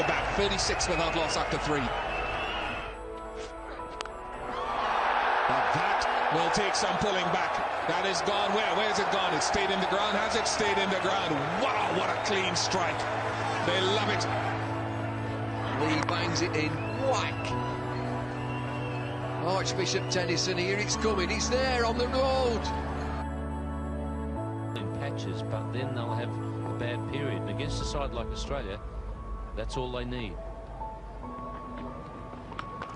the bat. 36 without loss after 3. But that will take some pulling back. That is gone where? Where's it gone? It stayed in the ground. Has it stayed in the ground? Wow, what a clean strike. They love it. Lee bangs it in. Whack. Archbishop Tennyson, here it's coming. He's there on the road. In patches, but then they'll have a bad period. And against a side like Australia, that's all they need.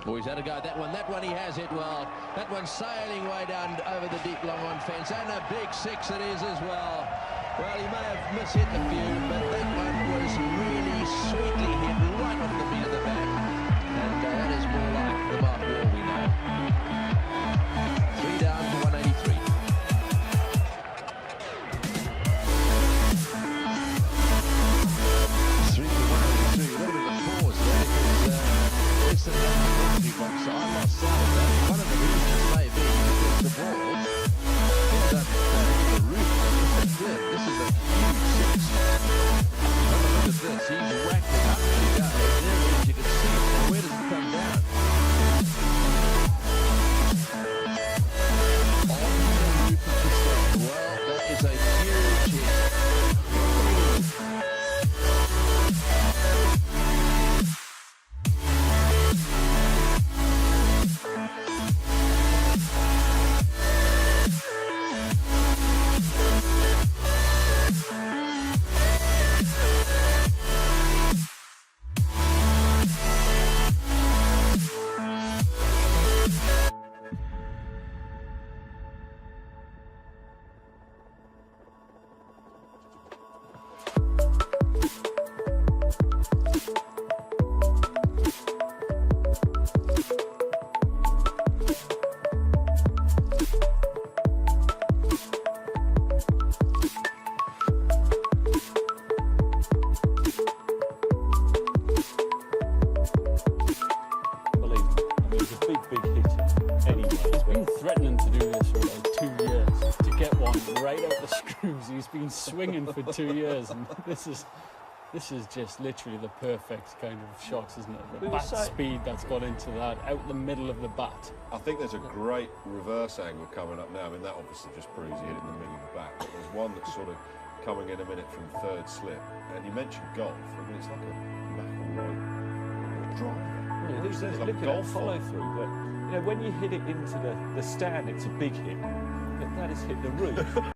Oh, he's had a go at that one. That one he has hit well. That one's sailing way down over the deep long on fence. And a big 6 it is as well. Well, he may have mishit a few, but that one was really sweetly hit right off the beat of the bat. And that is more like the Mark Wall we know. 3 down to 183. The box. I lost sight of that. One of the reasons may be because the ball ended up hitting the roof of the clip. This is a huge 6. Look at this. He's whacked it up to go. There it is. You can see it. Now, where does it come down? On the roof of the stand. Well, that is a huge hit. Threatening to do this for like 2 years to get one right out the screws. He's been swinging for 2 years, and this is just literally the perfect kind of shot, isn't it? The bat speed that's got into that out the middle of the bat. I think there's a great reverse angle coming up now. I mean, that obviously just proves he hit it in the middle of the bat, but there's one that's sort of coming in a minute from third slip. And you mentioned golf. I mean, it's like a McIlroy drive. Well, look at that follow through, but you know, when you hit it into the stand, it's a big hit, but that has hit the roof.